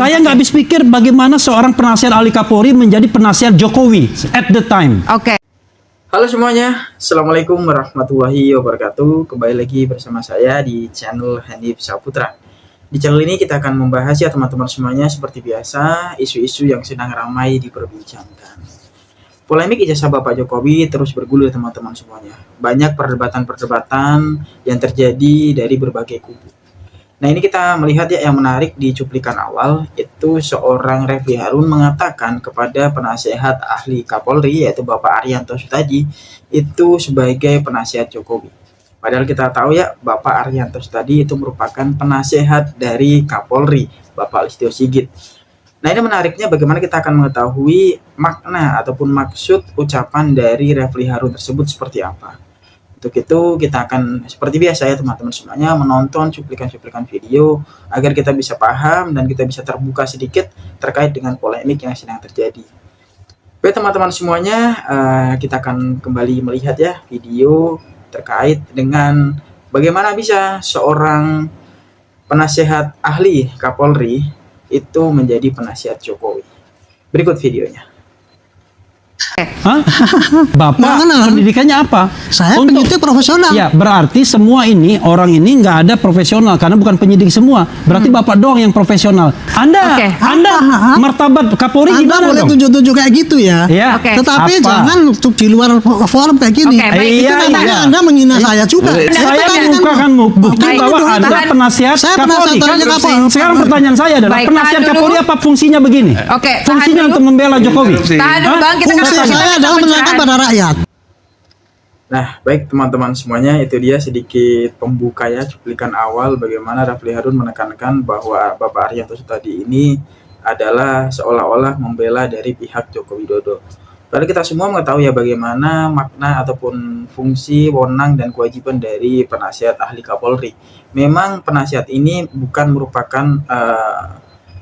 Saya nggak habis pikir bagaimana seorang penasihat ahli Kapolri menjadi penasihat Jokowi at the time. Oke. Halo semuanya, Assalamualaikum warahmatullahi wabarakatuh. Kembali lagi bersama saya di channel Hanif Saputra. Di channel ini kita akan membahas ya teman-teman semuanya seperti biasa isu-isu yang sedang ramai diperbincangkan. Polemik ijazah Bapak Jokowi terus bergulir teman-teman semuanya. Banyak perdebatan-perdebatan yang terjadi dari berbagai kubu. Nah ini kita melihat ya yang menarik di cuplikan awal itu seorang Refli Harun mengatakan kepada penasehat ahli Kapolri yaitu Bapak Arianto Sutadi itu sebagai penasehat Jokowi. Padahal kita tahu ya Bapak Arianto Sutadi itu merupakan penasehat dari Kapolri Bapak Listio Sigit. Nah ini menariknya bagaimana kita akan mengetahui makna ataupun maksud ucapan dari Refli Harun tersebut seperti apa. Untuk itu kita akan seperti biasa ya teman-teman semuanya menonton cuplikan-cuplikan video agar kita bisa paham dan kita bisa terbuka sedikit terkait dengan polemik yang sedang terjadi. Baik teman-teman semuanya, kita akan kembali melihat ya video terkait dengan bagaimana bisa seorang penasehat ahli Kapolri itu menjadi penasihat Jokowi. Berikut videonya. Hah? Bapak pendidikannya apa? Saya penyidik profesional. Ya, berarti semua ini orang ini nggak ada profesional karena bukan penyidik semua. Berarti Bapak doang yang profesional. Anda martabat Kapolri Anda gimana boleh dong? tunjuk-tunjuk kayak gitu ya. Ya. Tetapi Apa? jangan di luar forum kayak gini. Itu nanti Anda menghina saya juga. Saya membukakan bukti bahwa ada penasihat Kapolri. Sekarang pertanyaan saya adalah penasihat Kapolri apa fungsinya begini? Fungsinya untuk membela Jokowi. Tahan dulu Bang, kita Fungsi saya adalah menanyakan pada rakyat. Nah, baik teman-teman semuanya, itu dia sedikit pembuka ya cuplikan awal bagaimana Refli Harun menekankan bahwa Bapak Arianto Sutadi ini adalah seolah-olah membela dari pihak Joko Widodo. Lalu kita semua mengetahui ya bagaimana makna ataupun fungsi, wewenang dan kewajiban dari penasihat ahli Kapolri. Memang penasihat ini bukan merupakan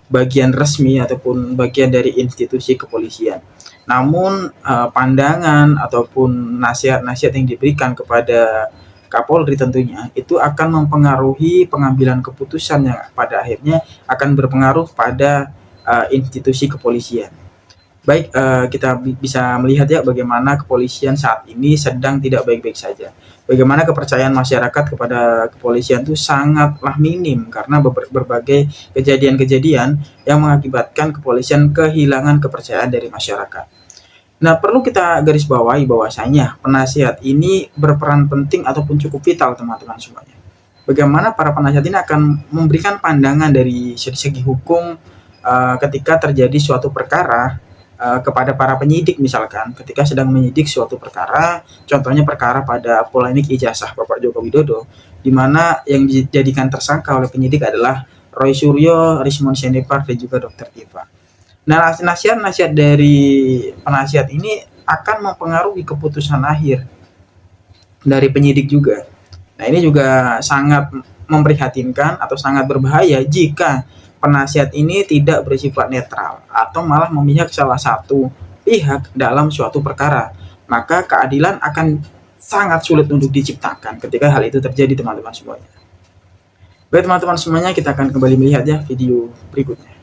bagian resmi ataupun bagian dari institusi kepolisian. Namun pandangan ataupun nasihat-nasihat yang diberikan kepada Kapolri tentunya itu akan mempengaruhi pengambilan keputusan yang pada akhirnya akan berpengaruh pada institusi kepolisian. Baik, kita bisa melihat ya bagaimana kepolisian saat ini sedang tidak baik-baik saja. Bagaimana kepercayaan masyarakat kepada kepolisian itu sangatlah minim karena berbagai kejadian-kejadian yang mengakibatkan kepolisian kehilangan kepercayaan dari masyarakat. Nah, perlu kita garis bawahi bahwasanya penasihat ini berperan penting ataupun cukup vital teman-teman semuanya. Bagaimana para penasihat ini akan memberikan pandangan dari segi hukum ketika terjadi suatu perkara kepada para penyidik misalkan ketika sedang menyidik suatu perkara, contohnya perkara pada polemik ijazah Bapak Joko Widodo, di mana yang dijadikan tersangka oleh penyidik adalah Roy Suryo, Rismond Sianipar dan juga Dr. Tiva. Nah, nasihat-nasihat dari penasihat ini akan mempengaruhi keputusan akhir dari penyidik juga. Nah, ini juga sangat memprihatinkan atau sangat berbahaya jika penasihat ini tidak bersifat netral atau malah memihak salah satu pihak dalam suatu perkara. Maka keadilan akan sangat sulit untuk diciptakan ketika hal itu terjadi teman-teman semuanya. Baik teman-teman semuanya, kita akan kembali melihat ya video berikutnya.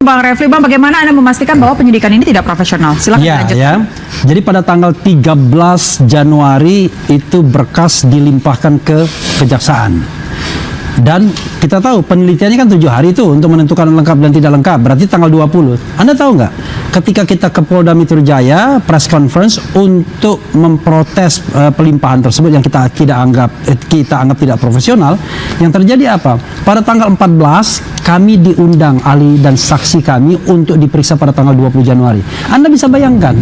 Bang Refli, Bang, bagaimana Anda memastikan bahwa penyidikan ini tidak profesional? Silakan lanjut. Ya. Jadi pada tanggal 13 Januari itu berkas dilimpahkan ke kejaksaan. Dan kita tahu penelitiannya kan 7 hari itu untuk menentukan lengkap dan tidak lengkap. Berarti tanggal 20. Anda tahu nggak? Ketika kita ke Polda Metro Jaya press conference untuk memprotes pelimpahan tersebut yang kita anggap tidak profesional, yang terjadi apa? Pada tanggal 14 kami diundang ahli dan saksi kami untuk diperiksa pada tanggal 20 Januari. Anda bisa bayangkan,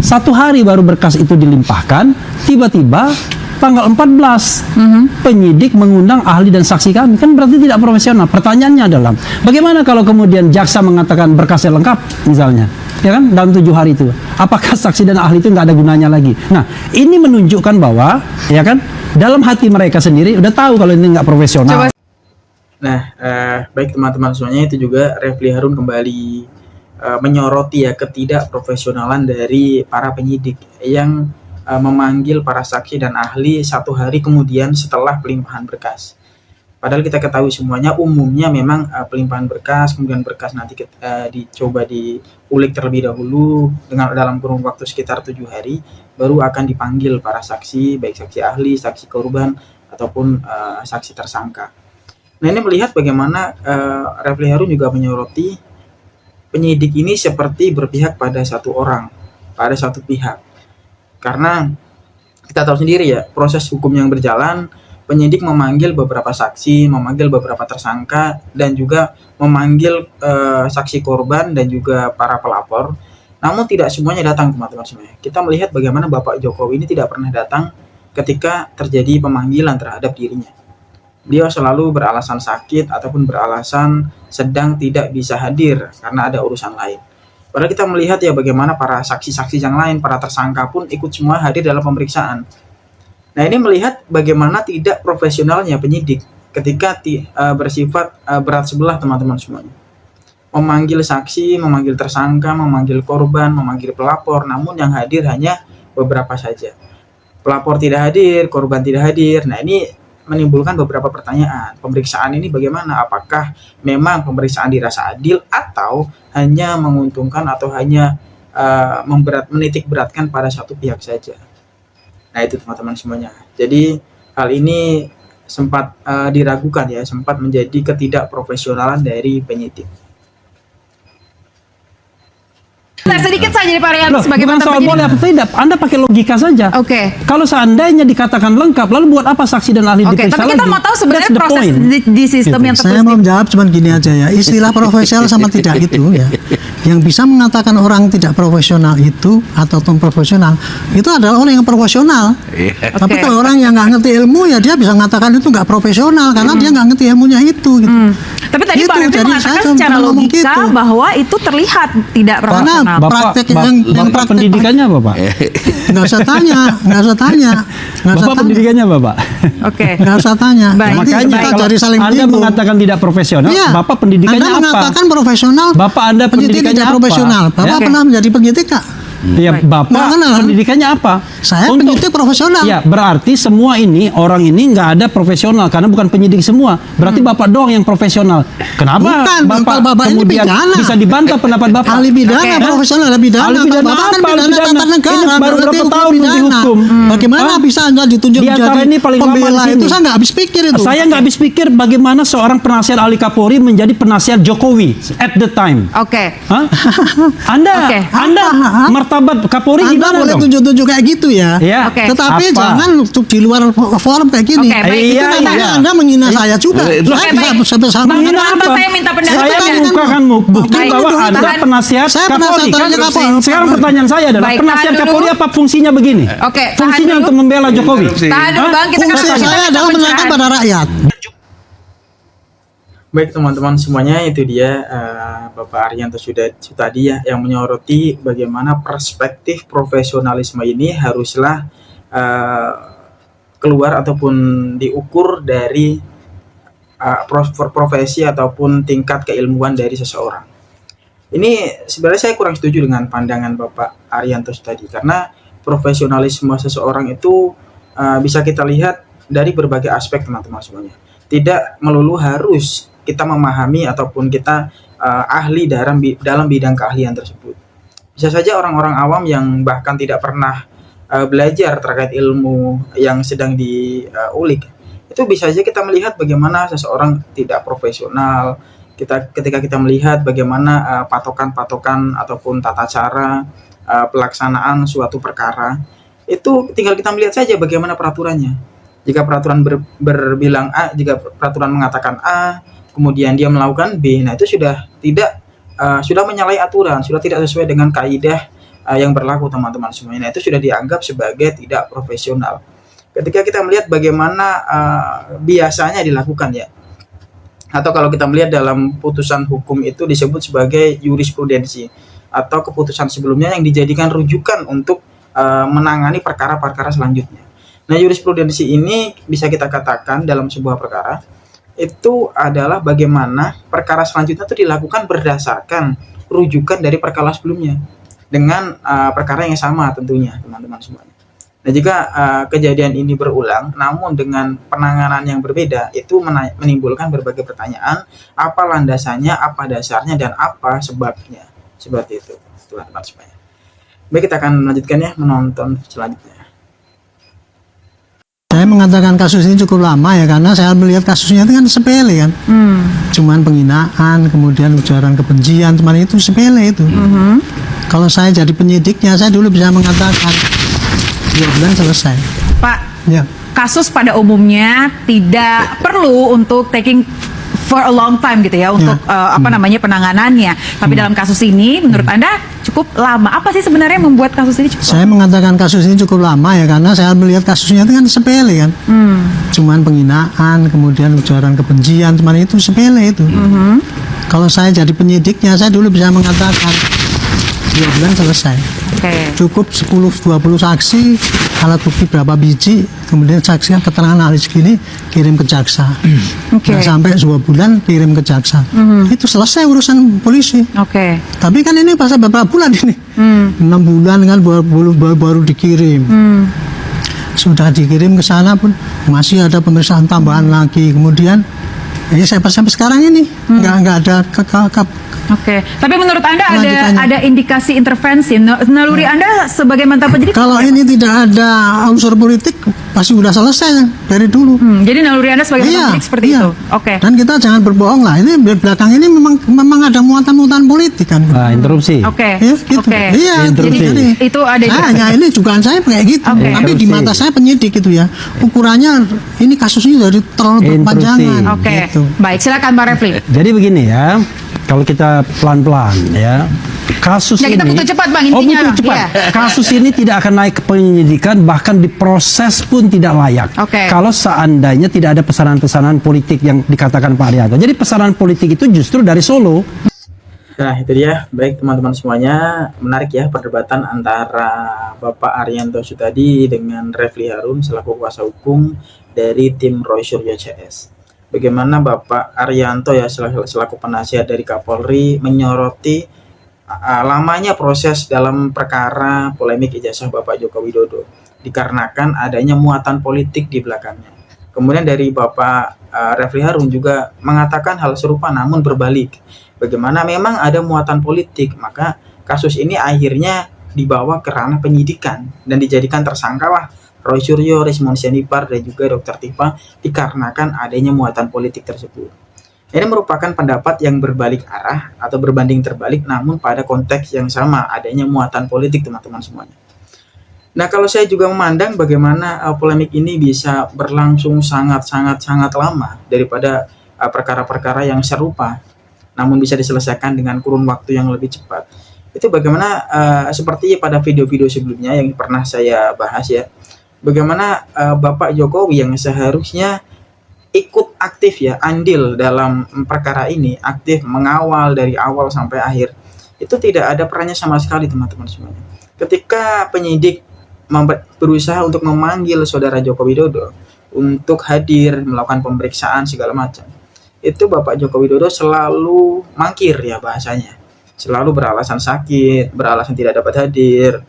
1 hari baru berkas itu dilimpahkan, tiba-tiba tanggal 14 penyidik mengundang ahli dan saksi kami, kan berarti tidak profesional. Pertanyaannya adalah bagaimana kalau kemudian jaksa mengatakan berkasnya lengkap misalnya, ya kan, dalam 7 hari itu, apakah saksi dan ahli itu nggak ada gunanya lagi? Nah, ini menunjukkan bahwa ya kan dalam hati mereka sendiri udah tahu kalau ini nggak profesional. Nah, baik teman-teman semuanya, itu juga Refli Harun kembali menyoroti ya ketidakprofesionalan dari para penyidik yang memanggil para saksi dan ahli 1 hari kemudian setelah pelimpahan berkas. Padahal kita ketahui semuanya umumnya memang pelimpahan berkas, kemudian berkas nanti dicoba diulik terlebih dahulu dengan dalam kurun waktu sekitar 7 hari, baru akan dipanggil para saksi, baik saksi ahli, saksi korban, ataupun saksi tersangka. Nah, ini melihat bagaimana Refli Harun juga menyoroti penyidik ini seperti berpihak pada satu orang, pada satu pihak. Karena kita tahu sendiri ya, proses hukum yang berjalan, penyidik memanggil beberapa saksi, memanggil beberapa tersangka, dan juga memanggil saksi korban dan juga para pelapor. Namun tidak semuanya datang, teman-teman semuanya. Kita melihat bagaimana Bapak Jokowi ini tidak pernah datang ketika terjadi pemanggilan terhadap dirinya. Dia selalu beralasan sakit ataupun beralasan sedang tidak bisa hadir karena ada urusan lain. Padahal kita melihat ya bagaimana para saksi-saksi yang lain, para tersangka pun ikut semua hadir dalam pemeriksaan. Nah, ini melihat bagaimana tidak profesionalnya penyidik ketika bersifat berat sebelah, teman-teman semuanya. Memanggil saksi, memanggil tersangka, memanggil korban, memanggil pelapor, namun yang hadir hanya beberapa saja. Pelapor tidak hadir, korban tidak hadir. Nah, ini menimbulkan beberapa pertanyaan. Pemeriksaan ini bagaimana? Apakah memang pemeriksaan dirasa adil atau hanya menguntungkan atau hanya menitik beratkan pada satu pihak saja? Nah, itu teman-teman semuanya. Jadi hal ini sempat diragukan ya, sempat menjadi ketidakprofesionalan dari penyidik. Nah, sedikit saja dari Pak Arianto sebagai bukan mantan soal penyidik. boleh atau tidak, Anda pakai logika saja. Oke. Kalau seandainya dikatakan lengkap, lalu buat apa saksi dan ahli Oke, diperiksa tapi kita lagi? mau tahu sebenarnya That's the proses point. di sistem yang Saya tertulis mau menjawab cuman gini aja ya, istilah profesional sama tidak itu ya. Yang bisa mengatakan orang tidak profesional itu atau profesional itu adalah orang yang profesional. Tapi Oke. kalau orang yang nggak ngerti ilmu ya dia bisa mengatakan itu nggak profesional karena dia nggak ngerti ilmunya itu. Gitu. Tapi tadi Gitu, Pak Refli jadi mengatakan saya secara cuma ngomong logika gitu. bahwa itu terlihat tidak Karena profesional. praktek yang Bapak praktek pendidikannya apa, Pak? nggak usah tanya, nggak usah tanya, nggak usah Bapak tanya, pendidikannya apa, Pak? Oke. nggak usah tanya. Baik. Nanti Makanya kita kalau cari saling Anda bingung. mengatakan tidak profesional, Iya. Bapak pendidikannya Anda apa? mengatakan profesional, Bapak Anda penyidik pendidikannya tidak apa? profesional. Bapak Ya? pernah menjadi penyidik nggak? Ya, Baik. Bapak Nah, pendidikannya apa? Saya penyidik profesional. Ya, berarti semua ini orang ini nggak ada profesional karena bukan penyidik semua. Berarti Bapak doang yang profesional. Kenapa Bukan, Bapak kalau Bapak ini kemudian pidana. bisa dibantah pendapat Bapak? Ahli pidana, Oke. profesional ahli pidana. Ahli pidana Bapak kan apa? Ahli pidana pidana. tata negara. Ini baru ngerti berapa hukum tahun pidana. dihukum? Bagaimana Hah? bisa Anda ditunjuk Di antara menjadi ini paling lama pembela di itu? sini. Saya nggak habis pikir itu. Saya nggak habis pikir bagaimana seorang penasihat ahli Kapolri menjadi penasihat Jokowi at the time. Oke. Hah? Anda, Oke. Anda Apa? martabat Kapolri Anda gimana boleh dong? tunjuk-tunjuk kayak gitu ya. Ya. Oke. Tetapi Apa? jangan untuk di luar forum kayak gini. Oke, baik. Itu Iya, namanya iya. Anda menghina saya juga. Oke, Saya baik. bisa besar Menghina Kenapa apa? saya minta pendapat Saya Anda? membukakan bukti Baik, bahwa dulu, Anda tahan. penasihat Saya Kapolri. penasihat Kan? ahli Kapolri. Sekarang pertanyaan saya adalah Baik, penasihat tahan dulu. Kapolri apa fungsinya begini? Oke, tahan Fungsinya dulu. untuk membela Jokowi. Tahan dulu, Hah? Bang. Kita Fungsi kan saya adalah menerangkan pada rakyat. Baik teman-teman semuanya, itu dia Bapak Arianto Sutadi ya, yang menyoroti bagaimana perspektif profesionalisme ini haruslah keluar ataupun diukur dari profesi ataupun tingkat keilmuan dari seseorang. Ini sebenarnya saya kurang setuju dengan pandangan Bapak Arianto tadi, karena profesionalisme seseorang itu bisa kita lihat dari berbagai aspek, teman-teman semuanya. Tidak melulu harus kita memahami ataupun kita ahli dalam bidang keahlian tersebut. Bisa saja orang-orang awam yang bahkan tidak pernah belajar terkait ilmu yang sedang diulik, itu bisa saja kita melihat bagaimana seseorang tidak profesional. Ketika kita melihat bagaimana patokan-patokan ataupun tata cara pelaksanaan suatu perkara, itu tinggal kita melihat saja bagaimana peraturannya. Jika peraturan berbilang A, jika peraturan mengatakan A, kemudian dia melakukan B, nah itu sudah menyalahi aturan, sudah tidak sesuai dengan kaidah yang berlaku, teman-teman semuanya. Nah, itu sudah dianggap sebagai tidak profesional. Ketika kita melihat bagaimana biasanya dilakukan ya, atau kalau kita melihat dalam putusan hukum itu disebut sebagai jurisprudensi atau keputusan sebelumnya yang dijadikan rujukan untuk menangani perkara-perkara selanjutnya. Nah, jurisprudensi ini bisa kita katakan dalam sebuah perkara itu adalah bagaimana perkara selanjutnya itu dilakukan berdasarkan rujukan dari perkara sebelumnya dengan perkara yang sama tentunya, teman-teman semuanya. Nah, jika kejadian ini berulang, namun dengan penanganan yang berbeda, itu menimbulkan berbagai pertanyaan, apa landasannya, apa dasarnya, dan apa sebabnya. Seperti itu, teman-teman semuanya. Baik, kita akan melanjutkan ya, menonton selanjutnya. Saya mengatakan kasus ini cukup lama ya, karena saya melihat kasusnya itu kan sepele kan. Cuman penghinaan, kemudian ujaran kebencian, cuman itu sepele itu. Kalau saya jadi penyidiknya, saya dulu bisa mengatakan 2 bulan selesai. Pak, Ya. kasus pada umumnya tidak perlu untuk taking for a long time gitu ya untuk penanganannya. Tapi dalam kasus ini menurut Anda cukup lama. Apa sih sebenarnya yang membuat kasus ini cukup Saya mengatakan kasus ini cukup lama ya, karena saya melihat kasusnya itu kan sepele kan. Cuman penghinaan, kemudian ujaran kebencian, cuman itu sepele itu. Kalau saya jadi penyidiknya, saya dulu bisa mengatakan 2 bulan selesai. Oke. Cukup 10-20 saksi, alat bukti berapa biji, kemudian saksi keterangan ahli segini, kirim ke jaksa. Oke. Nah, sampai 2 bulan kirim ke jaksa. Itu selesai urusan polisi. Oke. Tapi kan ini pas beberapa bulan ini, 6 bulan kan baru dikirim. Sudah dikirim ke sana pun masih ada pemeriksaan tambahan lagi. Kemudian ya sampai sekarang ini nggak ada Oke. Tapi menurut Anda Lanjutannya. ada indikasi intervensi naluri Anda sebagai mantan penyidik? kalau ini tidak ada unsur politik pasti udah selesai dari dulu. Jadi naluri Anda sebagai mantan penyidik seperti itu. Oke. Dan kita jangan berbohong lah. Ini belakang ini memang ada muatan-muatan politik kan. Nah, interupsi. Oke. Ya, gitu. Oke. Iya, Interupsi. jadi Itu ada hanya ini dugaan saya kayak gitu. Oke. Tapi di mata saya penyidik itu ya. Ukurannya ini kasusnya dari terlalu berpanjangan. Oke. Gitu. Baik, silakan Pak Refli. Jadi begini ya, kalau kita pelan-pelan ya, kasus Ya, ini. kita putar cepat, Bang, intinya. Oh, putar cepat. Iya. Kasus ini tidak akan naik ke penyidikan, bahkan diproses pun tidak layak. Oke. Kalau seandainya tidak ada pesanan-pesanan politik yang dikatakan Pak Arianto. Jadi pesanan politik itu justru dari Solo. Nah, itu dia. Baik, teman-teman semuanya, menarik ya perdebatan antara Bapak Arianto Sutadi dengan Refli Harun selaku kuasa hukum dari tim Roy Suryo CS. Bagaimana Bapak Arianto ya selaku penasihat dari Kapolri menyoroti lamanya proses dalam perkara polemik ijazah Bapak Joko Widodo dikarenakan adanya muatan politik di belakangnya. Kemudian dari Bapak Refli Harun juga mengatakan hal serupa namun berbalik. Bagaimana memang ada muatan politik, maka kasus ini akhirnya dibawa ke ranah penyidikan dan dijadikan tersangka lah Roy Suryo, Resmond Sianipar, dan juga Dr. Tifa dikarenakan adanya muatan politik tersebut. Ini merupakan pendapat yang berbalik arah atau berbanding terbalik namun pada konteks yang sama, adanya muatan politik teman-teman semuanya. Nah, kalau saya juga memandang bagaimana polemik ini bisa berlangsung sangat lama daripada perkara-perkara yang serupa namun bisa diselesaikan dengan kurun waktu yang lebih cepat. Itu bagaimana seperti pada video-video sebelumnya yang pernah saya bahas ya. Bagaimana Bapak Jokowi yang seharusnya ikut aktif ya, andil dalam perkara ini, aktif mengawal dari awal sampai akhir. Itu tidak ada perannya sama sekali teman-teman semuanya. Ketika penyidik berusaha untuk memanggil saudara Joko Widodo untuk hadir melakukan pemeriksaan segala macam, itu Bapak Joko Widodo selalu mangkir ya bahasanya, selalu beralasan sakit, beralasan tidak dapat hadir,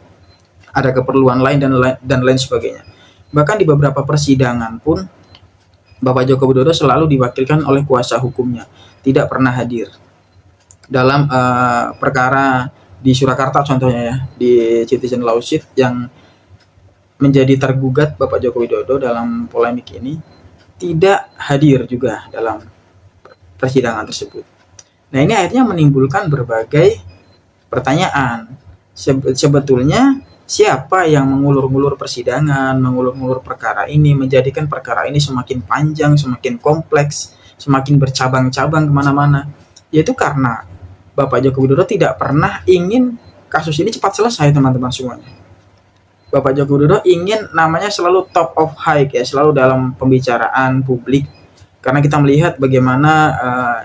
ada keperluan lain dan lain sebagainya. Bahkan di beberapa persidangan pun Bapak Joko Widodo selalu diwakilkan oleh kuasa hukumnya, tidak pernah hadir. Dalam perkara di Surakarta contohnya ya, di Citizen Lawsuit yang menjadi tergugat Bapak Joko Widodo dalam polemik ini tidak hadir juga dalam persidangan tersebut. Nah, ini akhirnya menimbulkan berbagai pertanyaan. Sebetulnya siapa yang mengulur-ngulur persidangan, mengulur-ngulur perkara ini, menjadikan perkara ini semakin panjang, semakin kompleks, semakin bercabang-cabang kemana-mana? Yaitu karena Bapak Joko Widodo tidak pernah ingin kasus ini cepat selesai teman-teman semuanya. Bapak Joko Widodo ingin namanya selalu top of high ya, selalu dalam pembicaraan publik. Karena kita melihat bagaimana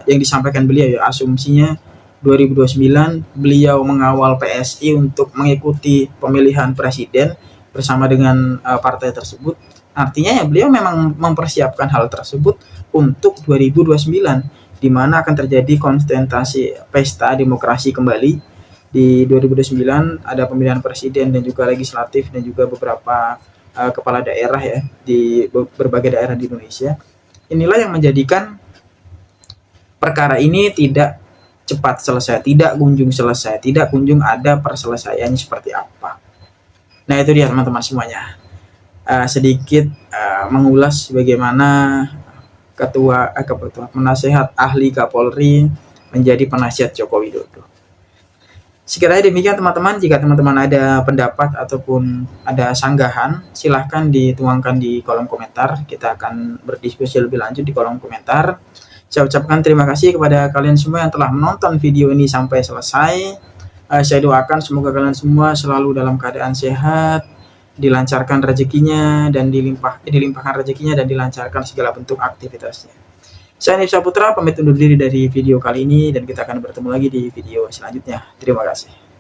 yang disampaikan beliau ya, asumsinya 2029 beliau mengawal PSI untuk mengikuti pemilihan presiden bersama dengan partai tersebut. Artinya ya beliau memang mempersiapkan hal tersebut untuk 2029 di mana akan terjadi konsentrasi pesta demokrasi kembali. Di 2029 ada pemilihan presiden dan juga legislatif dan juga beberapa kepala daerah ya di berbagai daerah di Indonesia. Inilah yang menjadikan perkara ini tidak cepat selesai, tidak kunjung selesai, tidak kunjung ada perselesaiannya seperti apa. Nah itu dia teman-teman semuanya, sedikit mengulas bagaimana ketua penasehat ahli Kapolri menjadi penasihat Joko Widodo. Sekiranya demikian teman-teman, jika teman-teman ada pendapat ataupun ada sanggahan, silahkan dituangkan di kolom komentar. Kita akan berdiskusi lebih lanjut di kolom komentar. Saya ucapkan terima kasih kepada kalian semua yang telah menonton video ini sampai selesai. Saya doakan semoga kalian semua selalu dalam keadaan sehat, dilancarkan rezekinya dan dilimpahkan rezekinya dan dilancarkan segala bentuk aktivitasnya. Saya Nifsa Putra pamit undur diri dari video kali ini dan kita akan bertemu lagi di video selanjutnya. Terima kasih.